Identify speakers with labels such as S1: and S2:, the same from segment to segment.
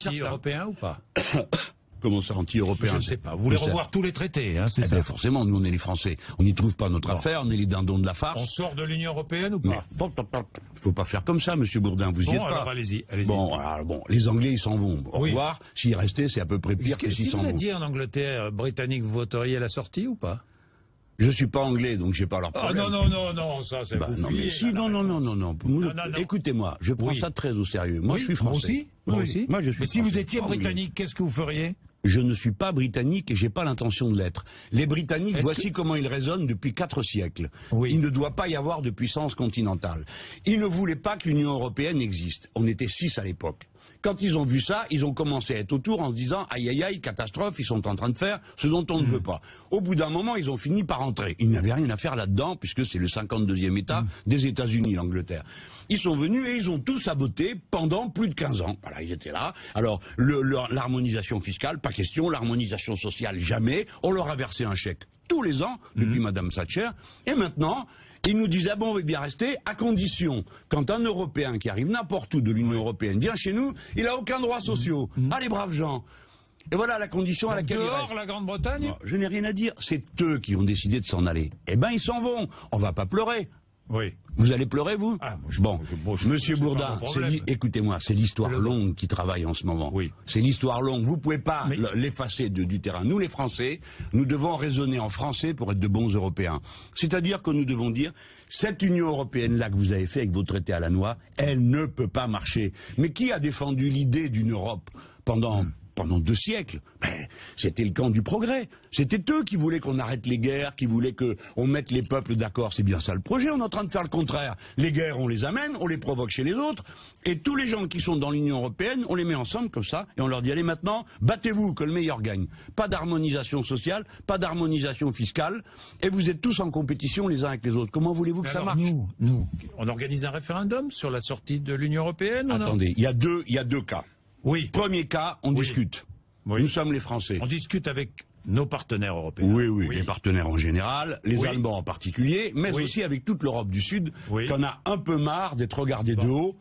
S1: Anti-européen ou pas?
S2: Comment ça, anti-européen?
S1: Je ne sais pas. Vous voulez revoir tous les traités, hein, c'est ça?
S2: Bien, forcément, nous on est les Français. On n'y trouve pas notre affaire, on est les dindons de la farce.
S1: On sort de l'Union européenne ou pas?
S2: Il faut pas faire comme ça, monsieur Bourdin, vous y êtes pas.
S1: Alors allez-y, allez-y.
S2: Bon, les Anglais ils s'en vont. Au revoir. S'ils restaient, c'est à peu près pire que s'ils s'en vont.
S1: Si vous étiez en Angleterre, britannique, vous voteriez à la sortie ou pas?
S2: Je suis pas anglais, donc j'ai pas leur problème.
S1: Non, ça c'est
S2: non, mais si, non. Écoutez-moi, je prends ça très au sérieux. Moi, je suis français.
S1: Moi aussi.
S2: Moi, je suis
S1: Mais si
S2: français.
S1: vous étiez britannique, qu'est-ce que vous feriez?
S2: Je ne suis pas britannique et j'ai pas l'intention de l'être. Les Britanniques, voici comment ils raisonnent depuis 4 siècles. Il ne doit pas y avoir de puissance continentale. Ils ne voulaient pas que l'Union européenne existe. On était 6 à l'époque. Quand ils ont vu ça, ils ont commencé à être autour en se disant aïe aïe aïe, catastrophe, ils sont en train de faire ce dont on ne veut pas. Au bout d'un moment, ils ont fini par entrer. Ils n'avaient rien à faire là-dedans puisque c'est le 52e État des États-Unis, l'Angleterre. Ils sont venus et ils ont tout saboté pendant plus de 15 ans. Voilà, ils étaient là. Alors, l'harmonisation fiscale, pas question. L'harmonisation sociale, jamais. On leur a versé un chèque tous les ans depuis Madame Thatcher. Et maintenant, ils nous disaient, bon, on veut bien rester, à condition, quand un Européen qui arrive n'importe où de l'Union européenne vient chez nous, il n'a aucun droit social. Ah, les braves gens. Et voilà la condition à laquelle
S1: dehors,
S2: il reste.
S1: la Grande-Bretagne?
S2: Non, je n'ai rien à dire. C'est eux qui ont décidé de s'en aller. Eh ben, ils s'en vont. On va pas pleurer.
S1: Oui.
S2: Vous allez pleurer, vous? Monsieur Bourdin, écoutez-moi, c'est l'histoire longue qui travaille en ce moment.
S1: Oui.
S2: C'est l'histoire longue. Vous pouvez pas l'effacer du terrain. Nous, les Français, nous devons raisonner en français pour être de bons Européens. C'est-à-dire que nous devons dire, cette Union européenne-là que vous avez fait avec vos traités à la noix, elle ne peut pas marcher. Mais qui a défendu l'idée d'une Europe pendant 2 siècles? C'était le camp du progrès. C'était eux qui voulaient qu'on arrête les guerres, qui voulaient qu'on mette les peuples d'accord. C'est bien ça le projet. On est en train de faire le contraire. Les guerres, on les amène, on les provoque chez les autres, et tous les gens qui sont dans l'Union européenne, on les met ensemble comme ça, et on leur dit, allez maintenant, battez-vous, que le meilleur gagne. Pas d'harmonisation sociale, pas d'harmonisation fiscale, et vous êtes tous en compétition les uns avec les autres. Comment voulez-vous que ça marche?
S1: Nous, on organise un référendum sur la sortie de l'Union européenne?
S2: Attendez, il y a deux cas.
S1: Oui.
S2: Premier cas, on discute. Nous sommes les Français.
S1: On discute avec nos partenaires européens.
S2: Oui, les partenaires en général, les Allemands en particulier, mais aussi avec toute l'Europe du Sud, qu'on a un peu marre d'être regardé de haut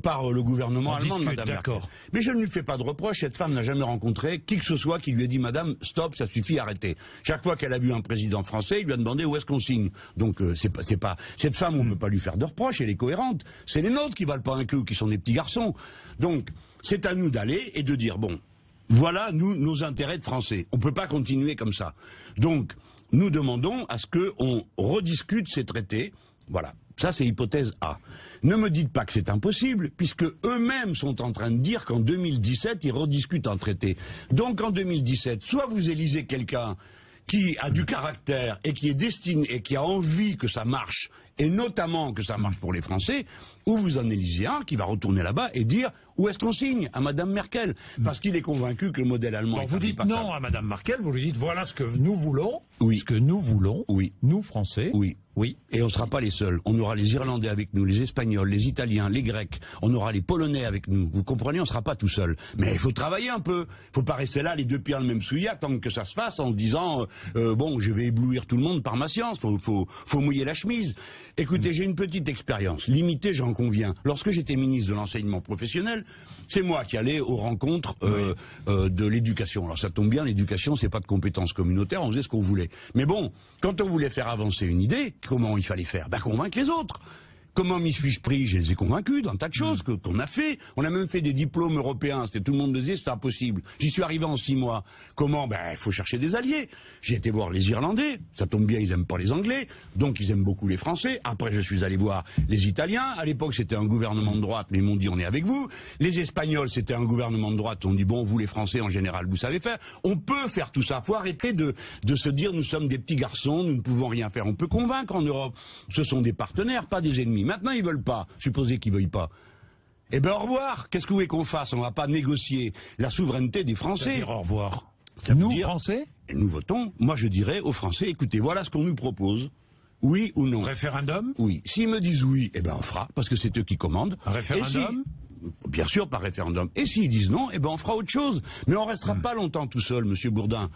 S2: par le gouvernement allemand de Madame Merkel. Mais je ne lui fais pas de reproche, cette femme n'a jamais rencontré qui que ce soit qui lui ait dit Madame, stop, ça suffit, arrêtez. Chaque fois qu'elle a vu un président français, il lui a demandé où est-ce qu'on signe. Donc c'est pas cette femme, on ne peut pas lui faire de reproche, elle est cohérente. C'est les nôtres qui valent pas un clou, qui sont des petits garçons. Donc c'est à nous d'aller et de dire bon, voilà, nous, nos intérêts de Français. On ne peut pas continuer comme ça. Donc, nous demandons à ce qu'on rediscute ces traités. Voilà, ça c'est hypothèse A. Ne me dites pas que c'est impossible, puisque eux-mêmes sont en train de dire qu'en 2017, ils rediscutent un traité. Donc en 2017, soit vous élisez quelqu'un qui a du caractère et qui est destiné et qui a envie que ça marche, et notamment que ça marche pour les Français, ou vous en élisez un qui va retourner là-bas et dire où est-ce qu'on signe à Madame Merkel, parce qu'il est convaincu que le modèle allemand est
S1: vous dites
S2: pas
S1: non à Madame Merkel, vous lui dites voilà ce que nous voulons,
S2: ce
S1: que nous voulons, nous Français,
S2: et on ne sera pas les seuls, on aura les Irlandais avec nous, les Espagnols, les Italiens, les Grecs, on aura les Polonais avec nous, vous comprenez, on ne sera pas tout seul, mais il faut travailler un peu, il ne faut pas rester là les deux pieds dans le même soulier, attendre que ça se fasse en se disant bon, je vais éblouir tout le monde par ma science, faut mouiller la chemise. Écoutez, j'ai une petite expérience, limitée j'en conviens. Lorsque j'étais ministre de l'enseignement professionnel, c'est moi qui allais aux rencontres de l'éducation. Alors ça tombe bien, l'éducation c'est pas de compétences communautaires, on faisait ce qu'on voulait. Mais bon, quand on voulait faire avancer une idée, comment il fallait faire? Convaincre les autres. Comment m'y suis-je pris? Je les ai convaincus d'un tas de choses qu'on a fait. On a même fait des diplômes européens. Tout le monde disait c'est impossible. J'y suis arrivé en 6 mois. Comment? Il faut chercher des alliés. J'ai été voir les Irlandais. Ça tombe bien, ils aiment pas les Anglais. Donc ils aiment beaucoup les Français. Après je suis allé voir les Italiens. À l'époque c'était un gouvernement de droite, mais ils m'ont dit on est avec vous. Les Espagnols c'était un gouvernement de droite. On dit bon, vous les Français en général vous savez faire. On peut faire tout ça. Faut arrêter de se dire nous sommes des petits garçons, nous ne pouvons rien faire. On peut convaincre en Europe. Ce sont des partenaires, pas des ennemis. Maintenant, ils veulent pas. Supposez qu'ils veuillent pas. Eh bien, au revoir. Qu'est-ce que vous voulez qu'on fasse? On va pas négocier la souveraineté des Français.
S1: Dire au revoir.
S2: Nous,
S1: Français?
S2: Et nous votons. Moi, je dirais aux Français, écoutez, voilà ce qu'on nous propose. Oui ou non?
S1: Référendum?
S2: Oui. S'ils me disent oui, eh ben on fera, parce que c'est eux qui commandent.
S1: Un référendum?
S2: Bien sûr, par référendum. Et s'ils disent non, eh ben on fera autre chose. Mais on restera pas longtemps tout seul, monsieur Bourdin.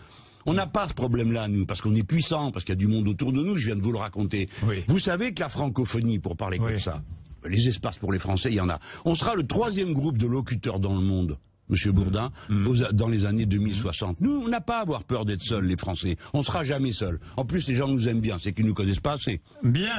S2: On n'a pas ce problème-là, nous, parce qu'on est puissant, parce qu'il y a du monde autour de nous, je viens de vous le raconter. Vous savez que la francophonie, pour parler comme ça, les espaces pour les Français, il y en a. On sera le 3e groupe de locuteurs dans le monde. Monsieur Bourdin, dans les années 2060. Nous, on n'a pas à avoir peur d'être seuls, les Français. On ne sera jamais seuls. En plus, les gens nous aiment bien, c'est qu'ils nous connaissent pas assez.
S1: Bien.